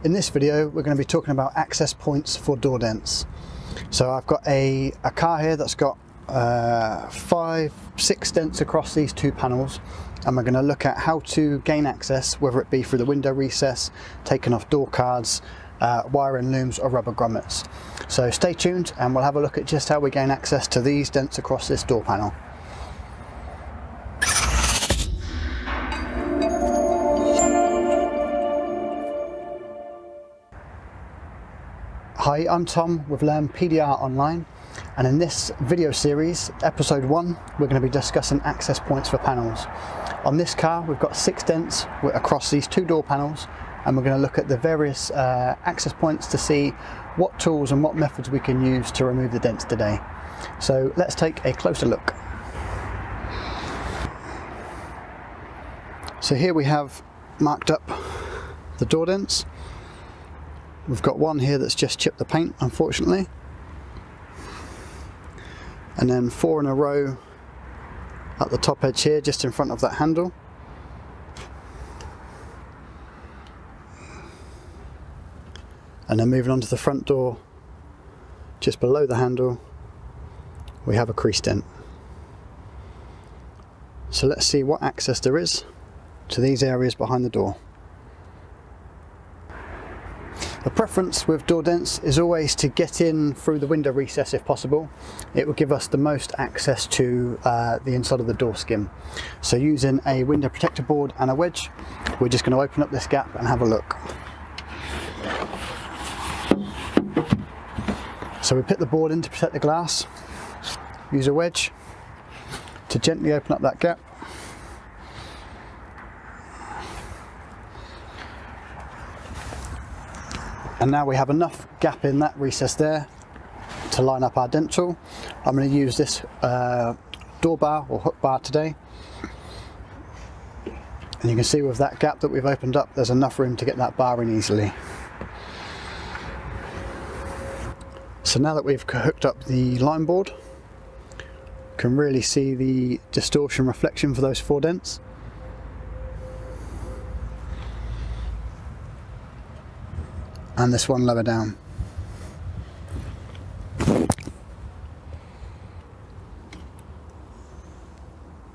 In this video we're going to be talking about access points for door dents. So I've got a car here that's got 5-6 dents across these two panels, and we're going to look at how to gain access, whether it be through the window recess, taking off door cards, wiring looms or rubber grommets. So stay tuned and we'll have a look at just how we gain access to these dents across this door panel. Hi, I'm Tom with Learn PDR Online, and in this video series, episode 1, we're going to be discussing access points for panels. On this car we've got 6 dents across these two door panels, and we're going to look at the various access points to see what tools and what methods we can use to remove the dents today. So let's take a closer look. So here we have marked up the door dents. We've got one here that's just chipped the paint, unfortunately, and then 4 in a row at the top edge here, just in front of that handle. And then moving on to the front door, just below the handle, we have a crease dent. So let's see what access there is to these areas behind the door. The preference with door dents is always to get in through the window recess if possible. It will give us the most access to the inside of the door skin. So using a window protector board and a wedge, we're just going to open up this gap and have a look. So we put the board in to protect the glass, use a wedge to gently open up that gap. And now we have enough gap in that recess there to line up our dent tool. I'm going to use this door bar or hook bar today. And you can see with that gap that we've opened up, there's enough room to get that bar in easily. So now that we've hooked up the line board, you can really see the distortion reflection for those 4 dents. And this one lower down.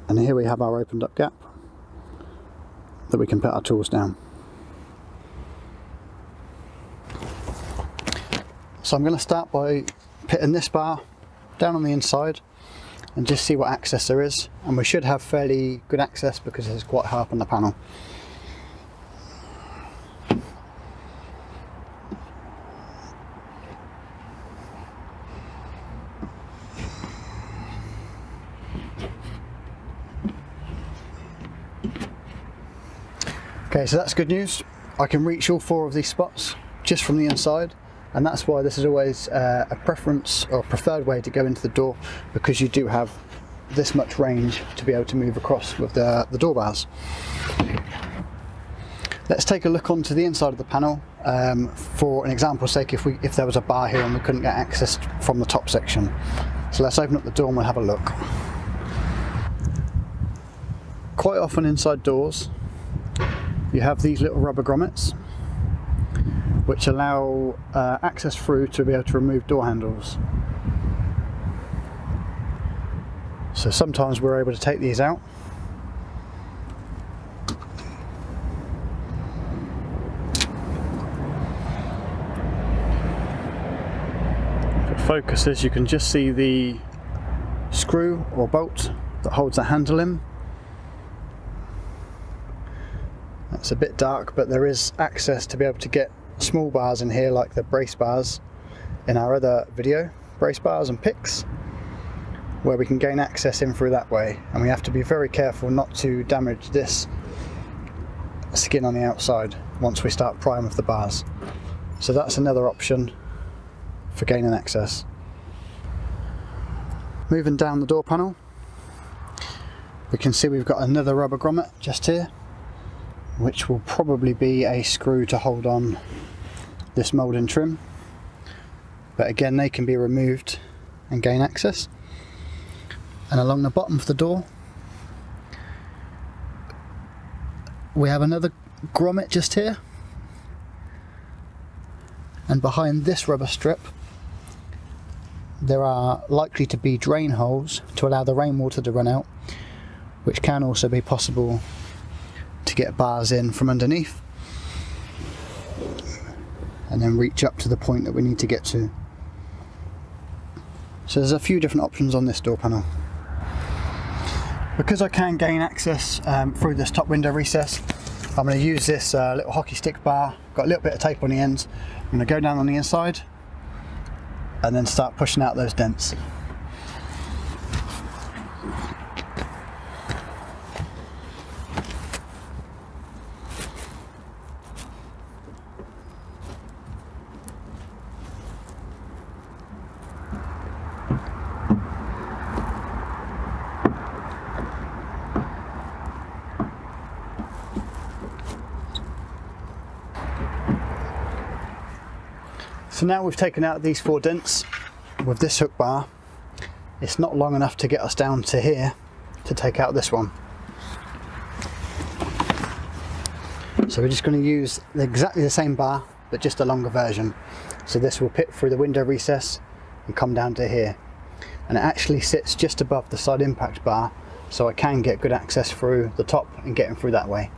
And here we have our opened up gap that we can put our tools down. So I'm going to start by putting this bar down on the inside and just see what access there is, and we should have fairly good access because it's quite high up on the panel. Okay, so that's good news. I can reach all 4 of these spots just from the inside, and that's why this is always a preference or preferred way to go into the door, because you do have this much range to be able to move across with the door bars. Let's take a look onto the inside of the panel for an example's sake, if there was a bar here and we couldn't get access from the top section. So let's open up the door and we'll have a look. Quite often inside doors you have these little rubber grommets which allow access through to be able to remove door handles. So sometimes we're able to take these out. If it focuses, you can just see the screw or bolt that holds the handle in. It's a bit dark, but there is access to be able to get small bars in here, like the brace bars in our other video, brace bars and picks, where we can gain access in through that way. And we have to be very careful not to damage this skin on the outside once we start prying with the bars. So that's another option for gaining access. Moving down the door panel, we can see we've got another rubber grommet just here, which will probably be a screw to hold on this moulding trim, but again they can be removed and gain access. And along the bottom of the door we have another grommet just here, and behind this rubber strip there are likely to be drain holes to allow the rainwater to run out, which can also be possible to get bars in from underneath and then reach up to the point that we need to get to. So there's a few different options on this door panel. Because I can gain access through this top window recess, I'm going to use this little hockey stick bar. Got a little bit of tape on the ends. I'm going to go down on the inside and then start pushing out those dents. So now we've taken out these 4 dents with this hook bar. It's not long enough to get us down to here to take out this one. So we're just going to use exactly the same bar, but just a longer version. So this will pit through the window recess and come down to here. And it actually sits just above the side impact bar, so I can get good access through the top and getting through that way.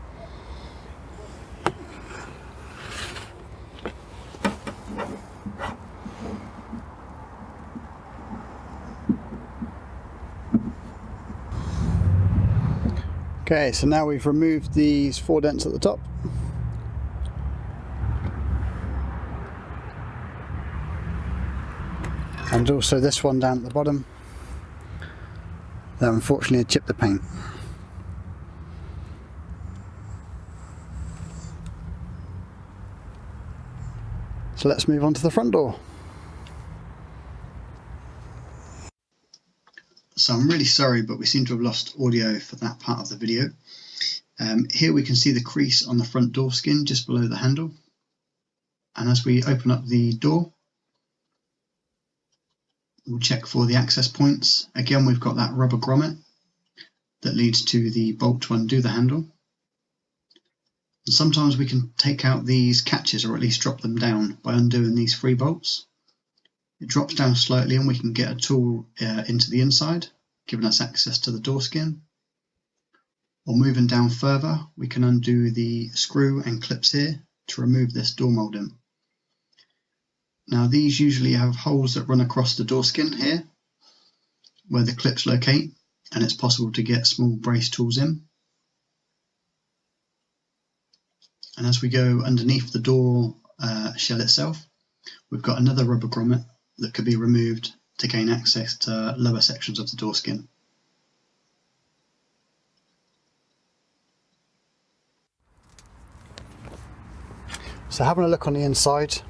Okay, so now we've removed these 4 dents at the top. And also this one down at the bottom that unfortunately had chipped the paint. So let's move on to the front door. So I'm really sorry, but we seem to have lost audio for that part of the video. Here we can see the crease on the front door skin just below the handle. And as we open up the door, we'll check for the access points. Again, we've got that rubber grommet that leads to the bolt to undo the handle. And sometimes we can take out these catches, or at least drop them down, by undoing these 3 bolts. It drops down slightly and we can get a tool into the inside, giving us access to the door skin. Or moving down further, we can undo the screw and clips here to remove this door moulding. Now these usually have holes that run across the door skin here, where the clips locate, and it's possible to get small brace tools in. And as we go underneath the door shell itself, we've got another rubber grommet that could be removed to gain access to lower sections of the door skin. So having a look on the inside,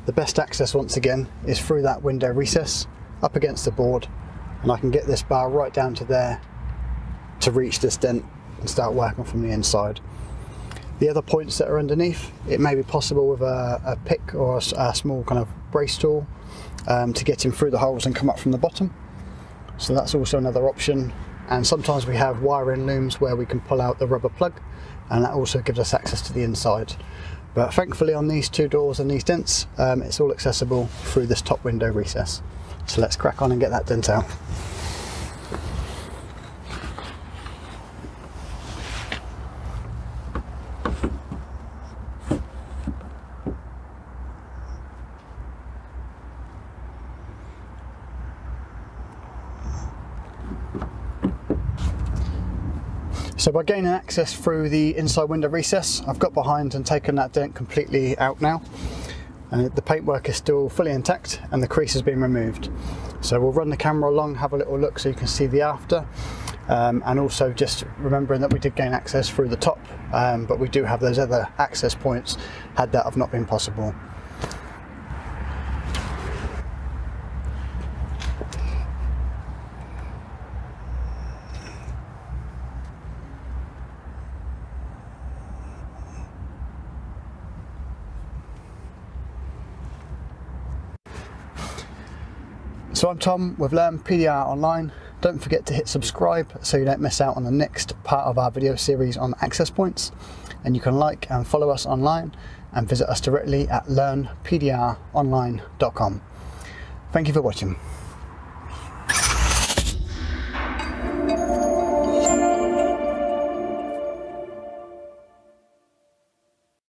the best access once again is through that window recess up against the board, and I can get this bar right down to there to reach this dent and start working from the inside. The other points that are underneath, it may be possible with a pick or a small kind of brace tool to get in through the holes and come up from the bottom. So that's also another option. And sometimes we have wiring looms where we can pull out the rubber plug, and that also gives us access to the inside. But thankfully on these 2 doors and these dents, it's all accessible through this top window recess. So let's crack on and get that dent out. So by gaining access through the inside window recess, I've got behind and taken that dent completely out now. And the paintwork is still fully intact and the crease has been removed. So we'll run the camera along, have a little look so you can see the after. And also just remembering that we did gain access through the top, but we do have those other access points had that have not been possible. So I'm Tom with Learn PDR Online. Don't forget to hit subscribe so you don't miss out on the next part of our video series on access points. and you can like and follow us online and visit us directly at learnpdronline.com. Thank you for watching.